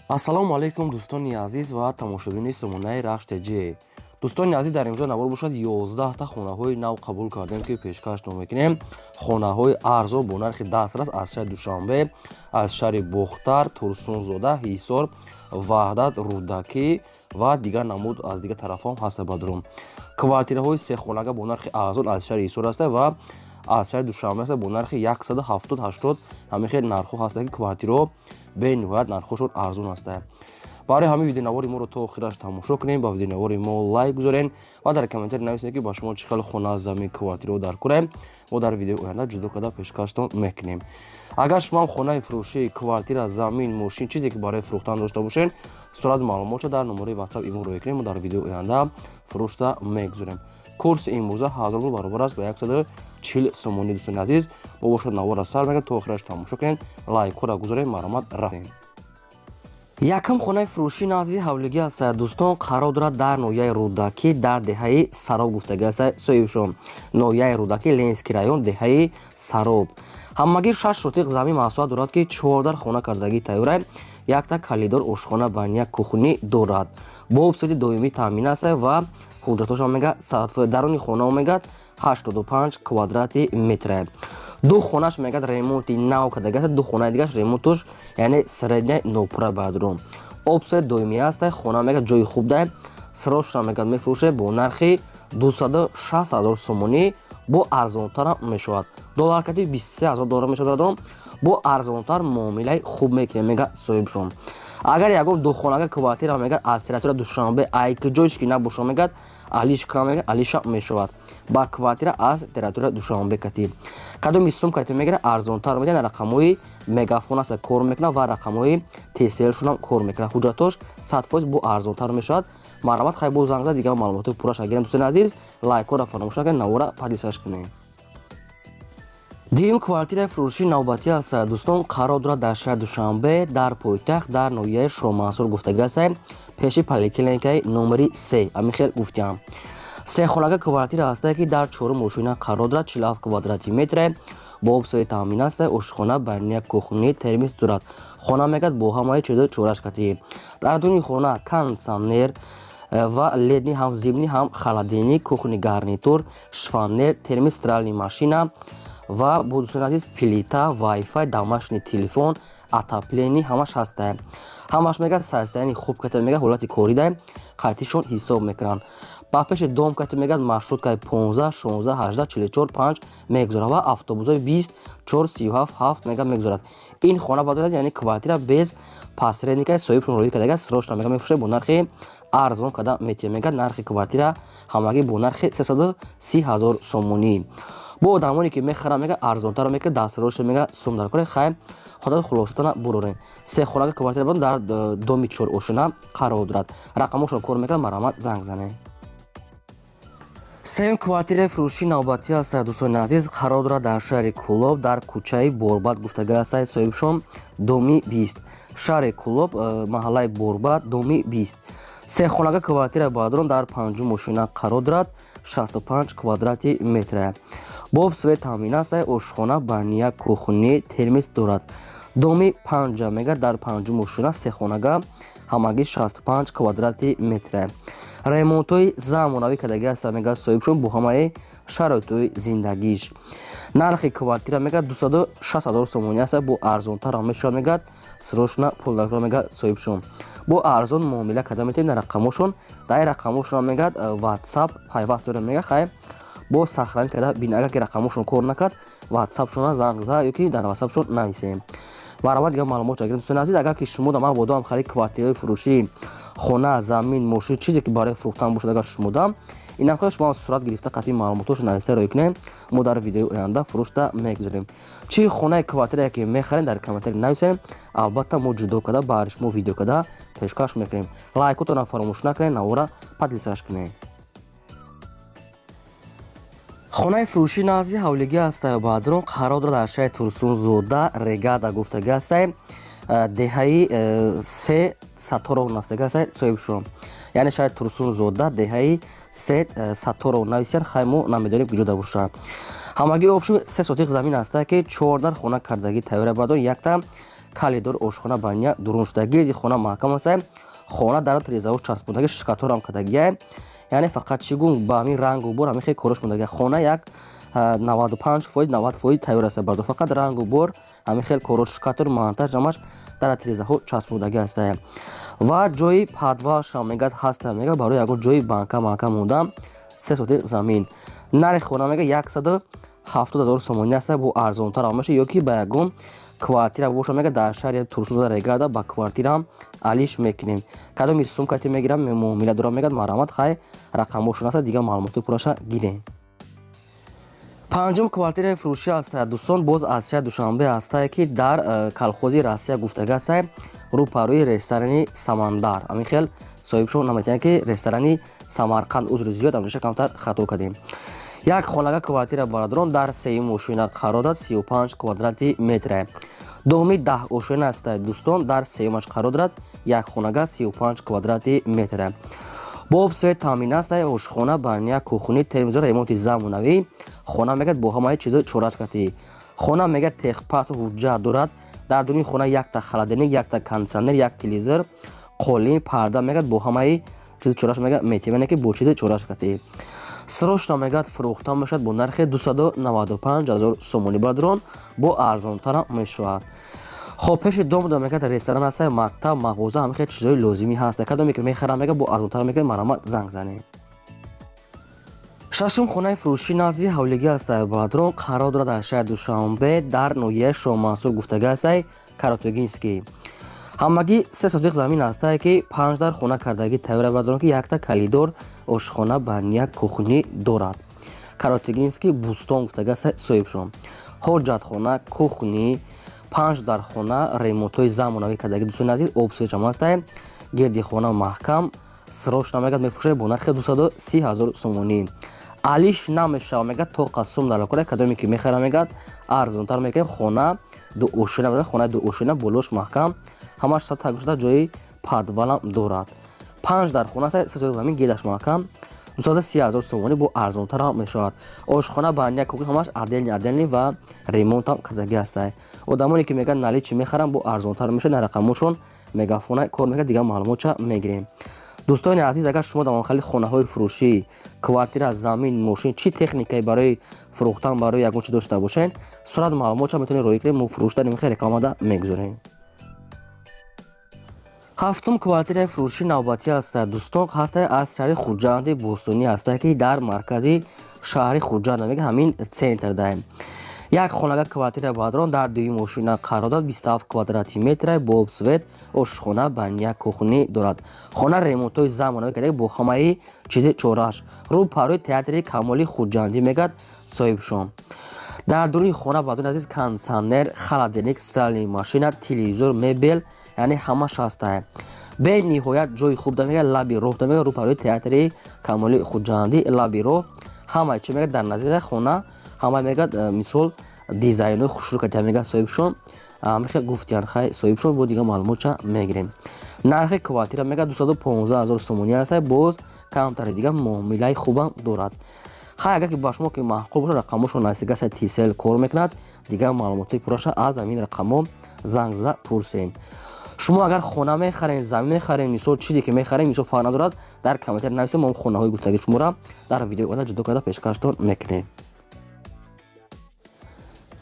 ассалому алайкум дӯстони азиз ва тамошобини сомонаи Рахш ТГ. дӯстони азиз, дар имрӯза навор бошад 11 хонаҳои нав қабул кардем ки пешкаш мекунем. Хонаҳои арзон бо нархи дастрас аз шаҳри Душанбе, аз шаҳри Бохтар, Турсунзода, Ҳисор, Ваҳдат, Рудакӣ ва дигар намуд аз дигар тарафҳо ҳаста бадрум. Квартираҳои сехонага бо нархи арзон аз шаҳри Ҳисор аст ва аз шаҳри Душанбе аст бо нархи 170-80 ҳамин хел нархҳо ҳаст ки квартираҳо бениҳоят нархҳошон арзон аст. барои ҳамин видеонавори моро то охираш тамошо кунем, ба видеонавори мо лайк гузорен ва дар комментар нависед ки ба шумо чӣ хел хона, замин, квартираҳо дар кора мо дар видеои оянда ҷудо карда пешкаштон мекунем. агар шумо ҳам хонаи фурӯшӣ, квартира, замин, мошин чизе ки барои фурӯхтан дошта бошед, сурат маълумотро дар номари WhatsApp имо роя кунем, мо дар видеои оянда фурӯшта мегузорем. курси имрӯза 1000 рубл баробар аст ба 140 сомонӣ. дӯстони азиз, бо бошад навора сар мегирад, то охираш тамошо кунед, лайкҳоро гузоред, марҳамат, рафтем. якам хонаи фурӯшӣ назди ҳавлигӣ аст. дӯстон, қарор дорад дар ноҳияи Рудакӣ, дар деҳаи Сароб гуфтагӣ аст. соҳибшон, ноҳияи Рудакӣ, Ленский район, деҳаи Сароб. ҳамагӣ 6 сотиқ замин маҳсулат дорад ки 14 хона кардагӣ тайёра, якта калидор ошхона ба як кухнӣ дорад. бо обсиди доимӣ таъмин аст ва ҳуҷҷатошон мегӯяд сатфи даруни хонао мегӯяд 85 квадрати метр. ду хонаш мегӯяд ремонти нав кардагӣ аст, ду хонаи дигараш ремонтош яъне средня нопура баъдро. обсиди доимӣ аст, хона мегӯяд ҷои хуб да, срочно мегӯяд мефурӯшад бо нархи 260 000 сомонӣ, бо арзонтар мешавад. доллар 23 000 доллар мешавад баъдро, бо арзонтар муомилаи хуб мекунем, мега соҳибшон. агар ягон духонага квартира мегӯяд аз территорияи Душанбе айки ҷоиш ки набоша мегӯяд Алишка мегӯяд Алиша мешавад. ба квартира аз территорияи Душанбе катӣ кадоми сумка ки мегӯяд арзонтар мегӯяд, рақамҳои мегафон аст кор мекунад ва рақамҳои TCL-шонам кор мекунад. ҳуҷҷатош 100% бо арзонтар мешавад. марҳамат, хай бо занг зад дигар маълумоти пурраша гирем. дӯстони азиз, лайкҳоро фаромӯш накунед, навора падисаш кунед. дуюм квартираи фурӯшии навбатӣ аст. дӯстон, қарор дорад дар шаҳри Душанбе, дар пойтахт, дар ноҳияи Шоҳмансур гуфтагӣ аст, пеши поликлиникаи номери 3. ҳамин хел гуфтиам. сехонага квартира аст ки дар 4 мошина қарор дорад, 47 квадрати метр, бо обсиди таъмин аст, ошхона байни як кухнӣ, термис дорад. хона мегӯяд бо ҳамаи чизо чорашкатӣ. дар дуни хона кондитсионер ва ледни ҳам зимни ҳам холодильник, кухни гарнитур, шифонер, термис, стиральная машина ва бо дӯстони азиз плита, вайфай, домашний телефон, отопление ҳамаш ҳаст. ҳамаш мегӯяд состоянии хуб ката мегӯяд ҳолати кори да қайтишон ҳисоб мекунанд. ба пеши дом ката мегӯяд маршруткаи 15, 16, 18, 44, 5 мегузорад ва автобусои 20, 4, 37, 7 мегӯяд мегузорад. ин хона бадорад, яъне квартира без посредникаи соҳибшон роӣ кардагӣ срочно мегӯяд мефурӯшад бо нархи арзон када метиҳад. мегӯяд нархи квартира ҳамагӣ бо нархи 330 000 сомонӣ. бо одамоне ки мехаранд мегӯяд арзонтар мекунад, дастроша мегӯяд сум дар кора, хай хотат хулосатана бурорен. сехонага квартира бо дар доми 4 ошина қарор дорад. рақамошон кор мекунад, марҳамат, занг занед. сеюм квартираи фурӯшии навбатӣ аст. дӯстони азиз, қарор дорад дар шаҳри Кӯлоб, дар кӯчаи Борбад гуфтагӣ аст, соҳибшон, доми 20. шаҳри Кӯлоб, маҳаллаи Борбад, доми 20. сехонага квартира баъдрон дар 5 мошина қарор дорад, 65 квадрати метр. бо обсиди таъмин аст, ошхона байни як кухнӣ, термис дорад. доми 5 мегӯяд дар 5 мошина сехонага ҳамагӣ 65 квадрати метр. ремонтҳои замонавӣ кардагӣ аст, мегӯяд соҳибшон бо ҳамаи шароитҳои зиндагиш. нархи квартира мегӯяд 260 000 сомонӣ аст, бо арзонтар мешавад, мегӯяд срочно пул дар кора, мегӯяд соҳибшон. бо арзон муомила карда метавонед. рақамошон дар рақамошон мегӯяд WhatsApp пайваст дорем, мегӯяд хай бо сахран карда бин. агар ки рақамошон кор накард, WhatsApp-шона занг зада ёки дар WhatsApp-шон нависем. баробар дигар маълумотро гирем. дӯстони азиз, агар ки шумо дар мабодо ҳам харид квартираи фурӯшӣ, хона, замин, мошин чизе ки барои фурӯхтан бошад, агар шумо дам ин ҳам шумо сурат гирифта қатъи маълумотошро нависта роя кунем, мо дар видеои оянда фурӯшта мегузорем. чӣ хонаи квартирае ки мехарем дар комментари нависем, албатта мо ҷудо карда бари шумо видео карда пешкаш мекунем. лайкотонро фаромӯш накунед, навора падлисаш кунед. хонаи фурӯшии назди ҳавлигӣ аст. баъдрон қарор дорад дар шаҳри Турсунзода, Регада гуфтагӣ аст, деҳаи 3 Саторов навистагӣ аст, соҳибшон. яъне шаҳри Турсунзода, деҳаи 3 Саторов нависиянд, хай мо намедонем ки ҷода бошад. ҳамагӣ обши 3 сотиқ замин аст ки 14 хона кардагӣ тайёра баъдон, якта калидор ошхона баня дурун шуда гирди хона маҳкам аст. хона дар тирезаҳо часпондагӣ шикаторам кардагия, яъне фақат чигун ба ҳамин рангу бор ҳамин хеле корош мондагия. хона як 95% 90% тайёр аст бардо, фақат рангу бор ҳамин хеле корош шикатор монтаж ҳамаш дар тирезаҳо часпондагӣ аст. ва ҷои падвашам мегӯяд ҳаста, мегӯяд барои ягон ҷои банка маҳкам монда 3 сотиқ замин. нархи хона мегӯяд 170,000 сомонӣ аст. бо арзонтар мешавад ёки ба ягон квартира боша мегӯяд дар шаҳри Турсунзода регарда ба квартирам алиш мекунем. кадоми сумкати мегирам муомила дорам мегӯяд марҳамат хай рақамошон аст, дигар маълумоти пураша гирем. панҷум квартираи фурӯшӣ аст дӯстон, боз аз шаҳри Душанбе аст ки дар колхози Россия гуфтага аст, рӯпарӯи ресторани Самандар. ҳамин хел соҳибшон наметавонад ки ресторани Самарқанд узри зиёд амриша камтар хато кардем. як хонага квартира бародарон дар 3 ошина қарор дорад, 35 квадрати метр. доми 10 ошина аст дӯстон, дар 3 қарор дорад, як хонага 35 квадрати метр. бо обсвет таъмин аст, ошхона, баня, кухни, телевизор, ремонти замонавӣ. хона мегӯяд бо ҳамаи чизо чорачкатӣ. хона мегӯяд техпаспорт ҳуҷҷат дорад. дар дуни хона якта холодильник, якта кондитсионер, як телевизор, қолин, парда мегӯяд бо ҳамаи чизи чораш мегӯяд метавонад ки бо чизи чорачкатӣ. срочно мегӯяд фурӯхта мешавад бо нархи 295,000 сомонӣ бародарон, бо арзонтарам мешавад. хоб пеши домда мегӯяд ресторан аст, мактаб, мағоза, ҳамин хел чизои лозимӣ ҳаст. кадоме ки мехарам мегӯяд бо арзонтар мегӯяд марҳамат занг занед. шашум хонаи фурӯшӣ назди ҳавлигӣ аст бародарон, қарор дорад дар шаҳри Душанбе дар ноҳияи Шоҳмансур гуфтага аст Каротогинский. ҳамагӣ 3 сотиқ замин аст ки 5 дар хона кардагӣ тайёр бародарон ки якта калидор, ошхона, баня, кухни дорад. Каротогинский бустон гуфтага аст соҳибшон. ҳоҷатхона, кухни, 5 дар хона, ремонтҳои замонавӣ кардагӣ дӯстони азиз, обсвечам аст. гирди хона маҳкам, срочно мегӯяд мефурӯшад бо нархи 230,000 сомонӣ. алиш намешавад мегӯяд то қасум далокора, кадоме ки мехарам мегӯяд арзонтар мекунем. хона ду ошина буда, хонаи ду ошина болош маҳкам, ҳамаш сатҳ шуда, ҷои падвалам дорад. 5 дар хона аст, 3 сотиқ замин, гирдаш маҳкам, 230,000 сомонӣ бо арзонтарам мешавад. ошхона, баня, кухни ҳамаш арделни ва ремонтам кардагӣ аст. одамоне ки мегӯяд наличи мехарам бо арзонтар мешавад, на рақамошон мегафона кор мекунад, дигар маълумотша мегирем. дӯстони азиз, агар шумо дар махалли хонаҳои фурӯшӣ, квартира, замин, мошин, чӣ техникае барои фурӯхтан, барои ягон чӣ дошта бошед, сурат маълумотша метавонед роӣ кунед, мо фурӯшта нимхел рекламада мегузорем. ҳафтум квартираи фурӯшӣ навбатӣ аст дӯстон, ҳаст аз шаҳри Хуҷанди Бостонӣ аст ки дар маркази шаҳри Хуҷанд мегӯяд ҳамин центрда. як хонага квартира бародарон дар 2 ошина қарор дорад, 27 квадрати метр, бо обсвет, ошхона, баня, кухни дорад. хона ремонтҳои замонавӣ кардагӣ бо ҳамаи чизи чораш. рӯпарӯи театри Камоли Хуҷандӣ мегӯяд соҳибшон. дар дуни хона бародарон азиз кондитсионер, холодильник, стиральная машина, телевизор, мебел, яъне ҳамаш аст. бениҳоят ҷои хуб да мегӯяд лаби роҳ да мегӯяд, рӯпарӯи театри Камоли Хуҷандӣ, лаби роҳ, ҳамаи чи мегӯяд дар наздики хона, ҳама мегӯяд мисол дизайнои хушрӯкати мегӯяд соҳибшон, мехел гуфтиян хай соҳибшон, бо дигар маълумотша мегирем. нархи квартира мегӯяд 215,000 сомонӣ аст, боз камтари дигар муомилаи хубам дорад. хай агар ки ба шумо ки маъқул бошад, рақамошон наздик аст, тисел кор мекунад, дигар маълумоти пураша аз ҳамин рақамҳо занг зада пурсем. шумо агар хона мехарем, замин мехарем, мисол чизе ки мехарем, мисол фарқ надорад, дар комментар нависем, мо хонаҳои гуфтаги шуморо дар видеои оянда ҷудо карда пешкаштон мекунем.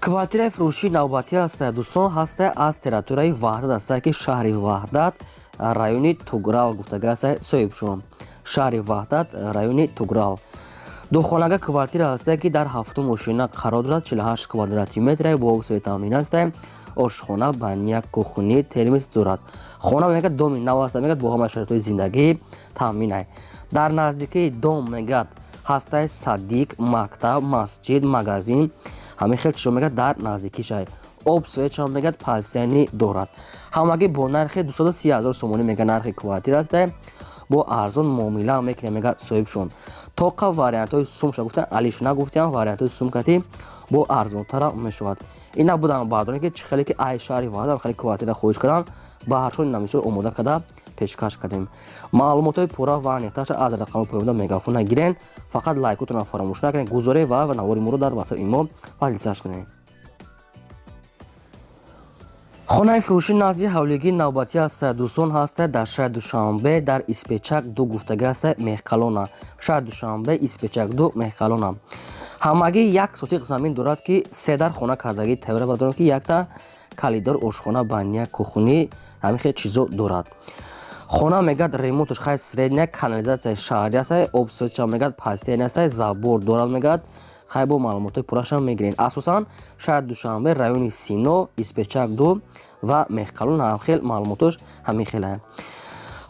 квартираи фурӯшии навбатӣ аст дӯстон, ҳаст аз территорияи Ваҳдат аст ки шаҳри Ваҳдат, райони Туграл гуфтага аст соҳибшон. шаҳри Ваҳдат, райони Туграл. духонага квартира аст ки дар 7 ошина қарор дорад, 48 квадрати метр, бо обсвет таъмин аст, ошхона, баня, кухни, термис дорад. хона мегӯяд доми нав аст, мегӯяд бо ҳамаи шароитҳои зиндагӣ таъмин аст. дар наздикии дом мегӯяд ҳаст садик, мактаб, масҷид, магазин, ҳамин хел чизо мегӯяд дар наздикиша. обсветшам мегӯяд постоянӣ дорад. ҳамагӣ бо нархи 230,000 сомонӣ мегӯяд нархи квартира аст, бо арзон муомила мекунем мегӯяд соҳибшон. тоқа вариантҳои сумша гуфтан, алиш нагуфтам, вариантҳои сумкати бо арзонтара мешавад. ина будам бардоне ки чӣ хеле ки ай шаҳри Ваҳдат хеле квартира хоҳиш кардан, ба ҳарчони намисол омода карда пешкаш кардем. маълумотҳои пурра ва нехташа аз рақами поёмда мегафона гирен. фақат лайкотона фаромӯш накунед, гузоред ва навори моро дар WhatsApp имо ва литсаш кунед. хонаи фурӯшӣ назди ҳавлигии навбатӣ аст. дӯстон ҳаст дар шаҳри Душанбе дар Испечак 2 гуфтагӣ аст Меҳкалона. Шаҳри Душанбе Испечак 2 Меҳкалона. ҳамагӣ як сотиқ замин дорад ки 3 дар хона кардагӣ тавра ба дорад ки якта калидор ошхона баня кухнӣ ҳамин хел чизо дорад. хона мегад ремонтш хай средня канализатсия шаҳрӣ аст обсветша мегад пастиен аст забор дорад мегад хай бо маълумоти пурраша мегирен. асосан шаҳри Душанбе райони Сино Испечак 2 ва Меҳкалон ҳамхел маълумотош ҳамин хел аст.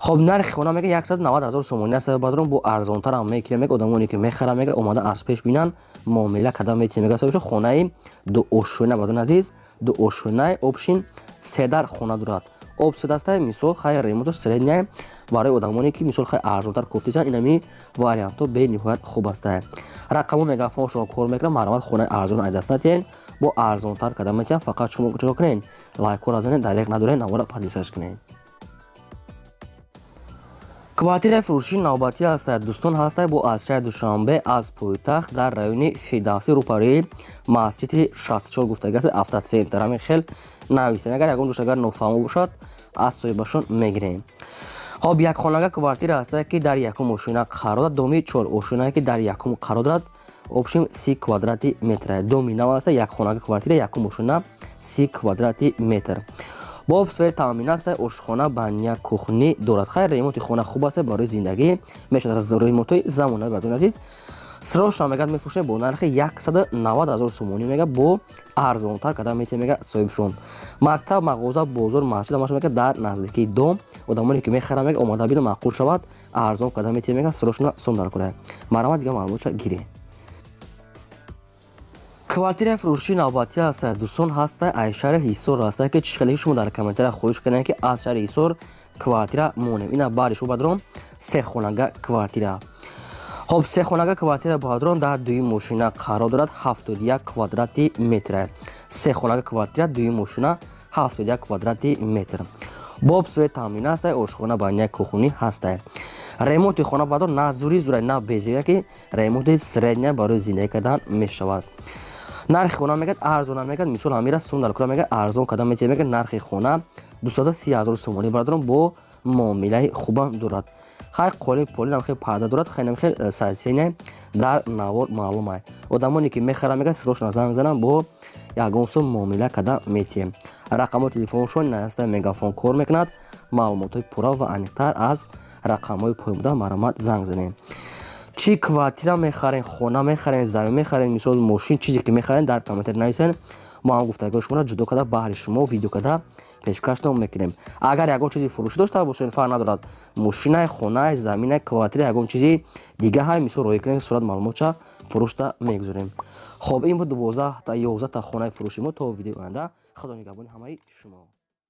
хоб нархи хона мега 190 000 сомонӣ аст бадрон бо арзонтар ҳам мекунем мега одамоне ки мехара мега омада аз пеш бинан муомила кадам метинем мега собиша хонаи ду ошхона бадрон азиз ду ошхонаи обшин 3 дар хона дорад. обсвет аст мисол хай ремонтош средня барои одамоне ки мисол хай арзонтар кофтизан инами варианто бениҳоят хуб аст. рақамо мегафон шумо кор мекунам марҳамат хонаи арзон айдаст натиен бо арзонтар кадам метиен фақат шумо чико кунен лайкор азанен дареқ надорен навора подписач кунен. квартираи фурӯшии навбатӣ аст. дӯстон ҳаст бо аз шаҳри Душанбе аз пойтахт дар райони Фидавсӣ рӯпарӯи масҷиди 64 гуфтагӣ аст автоцентр ҳамин хел нависен агар ягон ҷош агар нофаҳмо бошад аз соҳибашон мегирем. хоб якхонага квартира аст ки дар якум ошина қарор дорад доми 4 ошинае ки дар якум қарор дорад обшим 30 квадрати метр доми нав аст якхонага квартира якум ошина 30 квадрати метр бо обсвет таъмин аст ошхона баня кухнӣ дорад. хай ремонти хона хуб аст барои зиндагӣ мешавад аз ремонтҳои замонави бадун азиз срош мегад мефурӯшем бо нархи 190 000 сомонӣ мега бо арзонтар кадам метием мега соҳибшон. мактаб мағоза бозор масҷид амаш мега дар наздикии дом одамоне ки мехарам мега омада бида маъқул шавад арзон кадам метием мега срошна сомдар кунад марҳамат дига маълумотша гирем. квартираи фурӯшии навбатӣ аст. дӯстон ҳаст аз шаҳри Ҳисор аст ки чӣ хеле шумо дар комментария хоҳиш кардем ки аз шаҳри Ҳисор квартира монем ина баъди шумо бадрон 3 хонага квартира. хоб 3 хонага квартира бадрон дар дуюм ошина қарор дорад 71 квадрати метр 3 хонага квартира дуюм ошина 71 квадрати метр бо обсвет таъмин аст ошхона баня кухнӣ ҳаст. ремонти хона бадрон на зури зура на безия ки ремонти средня барои зиндагӣ кардан мешавад. нархи хона мегад арзона мегад мисол ҳамира сумдар кура мегад арзон кадам метием мегад нархи хона 230 000 сомонӣ бадрон бо муомилаи хубам дорад. хай қолин полин ҳам хел парда дорад хай хел сайсене дар навор маълум ай одамоне ки мехарам мегад срошна занг занам бо ягон сум муомила кадам метием. рақамо телефоншон наста мегафон кор мекунад маълумотҳои пурра ва аниқтар аз рақамҳои поимуда марҳамат занг занем. чӣ квартира мехарен хона мехарен замин мехарен мисол мошин чизе ки мехарен дар комментар нависен мо ҳам гуфтагиҳои шуморо ҷудо карда баҳри шумо видео карда пешкаштон мекунем. агар ягон чизи фурӯшӣ дошта бошед фарқ надорад мошинае хонае замине квартира ягон чизи дигаҳай мисол роӣ кунед сурат маълумотша фурӯшта мегузорем. хоб ин буд 12 та 11 та хонаи фурӯши мо то видеои оянда худо нигаҳбони ҳамаи шумо.